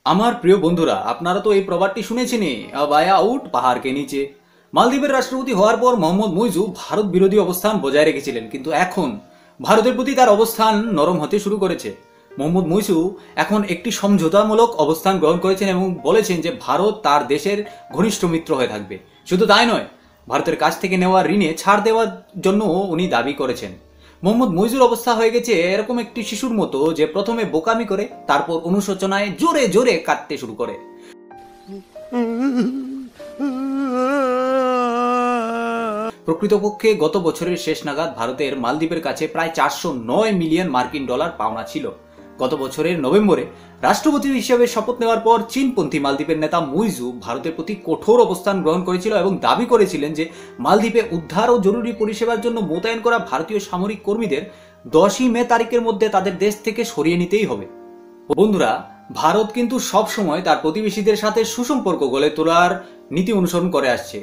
আমার প্রিয় বন্ধুরা, আপনারা তো এই প্রবাদটি শুনেছেনই, আব আয়া উট পাহাড় কে নিচে। মালদ্বীপের রাষ্ট্রপতি হওয়ার পর মোহাম্মদ মুইজু ভারত বিরোধী অবস্থান বজায় রেখেছিলেন, কিন্তু এখন ভারতের প্রতি তার অবস্থান নরম হতে শুরু করেছে। মোহাম্মদ মুইজু এখন একটি সমঝোতামূলক অবস্থান গ্রহণ করেছেন এবং বলেছেন যে ভারত তার দেশের ঘনিষ্ঠ মিত্র হয়ে থাকবে। শুধু তাই নয়, ভারতের কাছ থেকে নেওয়া ঋণে ছাড় দেওয়ার জন্য উনি দাবি করেছেন। মোহাম্মদ মুইজুর অবস্থা হয়ে গেছে এরকম একটি শিশুর মতো, যে প্রথমে বোকামি করে তারপর অনুশোচনায় জোরে জোরে কাঁদতে শুরু করে। প্রকৃতপক্ষে গত বছরের শেষ নাগাদ ভারতের মালদ্বীপের কাছে প্রায় 409 মিলিয়ন মার্কিন ডলার পাওনা ছিল। গত বছরের নভেম্বরে রাষ্ট্রপতি হিসেবে শপথ নেওয়ার পর চীনপন্থী মালদ্বীপের নেতা মুইজু ভারতের প্রতি কঠোর অবস্থান গ্রহণ করেছিল এবং দাবি করেছিলেন যে মালদ্বীপে উদ্ধার ও জরুরি পরিষেবার জন্য মোতায়েন করা ভারতীয় সামরিক কর্মীদের 10ই মে তারিখের মধ্যে তাদের দেশ থেকে সরিয়ে নিতেই হবে। বন্ধুরা, ভারত কিন্তু সব সময় তার প্রতিবেশীদের সাথে সুসম্পর্ক গড়ে তোলার নীতি অনুসরণ করে আসছে।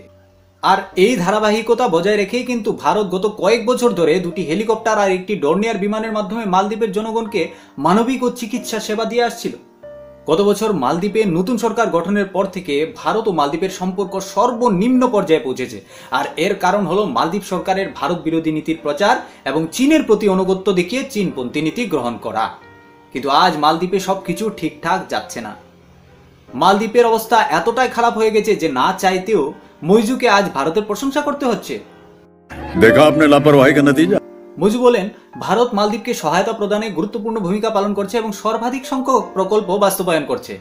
আর এই ধারাবাহিকতা বজায় রেখেই কিন্তু ভারত গত কয়েক বছর ধরে দুটি হেলিকপ্টার আর একটি ডর্নিয়ার বিমানের মাধ্যমে মালদ্বীপের জনগণকে মানবিক ও চিকিৎসা সেবা দিয়ে আসছিল। গত বছর মালদ্বীপে নতুন সরকার গঠনের পর থেকে ভারত ও মালদ্বীপের সম্পর্ক সর্বনিম্ন পর্যায়ে পৌঁছেছে। আর এর কারণ হলো মালদ্বীপ সরকারের ভারত বিরোধী নীতির প্রচার এবং চীনের প্রতি আনুগত্য দেখিয়ে চীনপন্থী নীতি গ্রহণ করা। কিন্তু আজ মালদ্বীপে সবকিছু ঠিকঠাক যাচ্ছে না। মালদ্বীপের অবস্থা এতটাই খারাপ হয়ে গেছে যে না চাইতেও মুইজুকে আজ ভারতের প্রশংসা করতে হচ্ছে। দেখা আপনি লাপরওয়াহি কা নতিজা। মুইজু বলেন, ভারত মালদ্বীপকে সহায়তা প্রদানে গুরুত্বপূর্ণ ভূমিকা পালন করছে এবং সর্বাধিক সংখ্যক প্রকল্প বাস্তবায়ন করছে।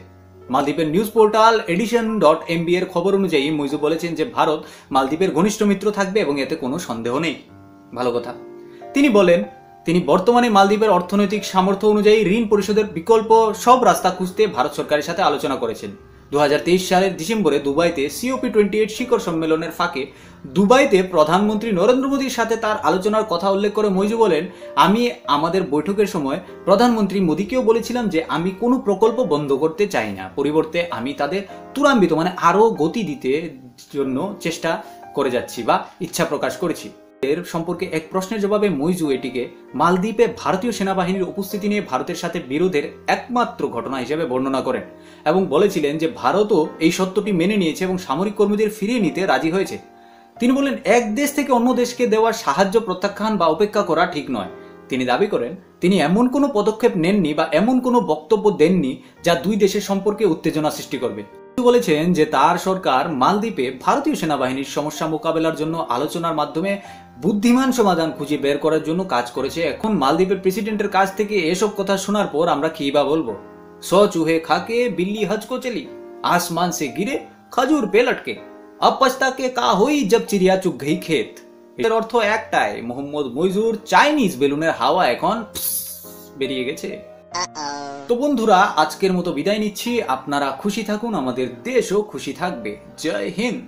মালদ্বীপের নিউজ পোর্টাল edition.mb এর খবর অনুযায়ী মুইজু বলেছেন যে ভারত মালদ্বীপের ঘনিষ্ঠ মিত্র থাকবে এবং এতে কোনো সন্দেহ নেই। ভালো কথা। তিনি বলেন, তিনি বর্তমানে মালদ্বীপের অর্থনৈতিক সামর্থ্য অনুযায়ী ঋণ পরিশোধের বিকল্প সব রাস্তা খুঁজতে ভারত সরকারের সাথে আলোচনা করেছেন। 2023 সালের ডিসেম্বরে দুবাইতে COP28 শিখর সম্মেলনের ফাঁকে দুবাইতে প্রধানমন্ত্রী নরেন্দ্র মোদীর সাথে তার আলোচনার কথা উল্লেখ করে মুইজু বলেন, আমি আমাদের বৈঠকের সময় প্রধানমন্ত্রী মোদীকেও বলেছিলাম যে আমি কোনো প্রকল্প বন্ধ করতে চাই না, পরিবর্তে আমি তাদের ত্বরান্বিত আরও গতি দিতে জন্য চেষ্টা করে যাচ্ছি বা ইচ্ছা প্রকাশ করেছি। এর সম্পর্কে এক প্রশ্নের জবাবে মুইজু এটিকে মালদ্বীপে ভারতীয় সেনাবাহিনীর উপস্থিতি নিয়ে ভারতের সাথে বিরোধের একমাত্র ঘটনা হিসেবে বর্ণনা করেন এবং বলেছিলেন যে ভারতও এই সত্যটি মেনে নিয়েছে এবং সামরিক কর্মীদের ফিরিয়ে নিতে রাজি হয়েছে। তিনি বলেন, এক দেশ থেকে অন্য দেশকে দেওয়ার সাহায্য প্রত্যাখ্যান বা উপেক্ষা করা ঠিক নয়। তিনি দাবি করেন, তিনি এমন কোনো পদক্ষেপ নেননি বা এমন কোনো বক্তব্য দেননি যা দুই দেশের সম্পর্কে উত্তেজনা সৃষ্টি করবে। বলেছেন যে তার সরকার মালদ্বীপে ভারতীয় সেনাবাহিনীর সমস্যা মোকাবেলার জন্য আলোচনার মাধ্যমে বুদ্ধিমান সমাধান খুঁজে বের করার জন্য কাজ করেছে। এখন মালদ্বীপের প্রেসিডেন্টের কাছ থেকে এসব কথা শোনার পর আমরা কি বা বলবো? সো চুহে খাকে বিল্লি হজ কো চলি, আসমান সে গিরে খজুর পে লটকে, अब पछता के का हुई जब चिड़िया चुग गई खेत। এর অর্থ একটাই, মোহাম্মদ মুইজুর চাইনিজ বেলুনের হাওয়া এখন বেরিয়ে গেছে। তো বন্ধুরা, আজকের মতো বিদায় নিচ্ছি। আপনারা খুশি থাকুন, আমাদের দেশও খুশি থাকবে। জয় হিন্দ।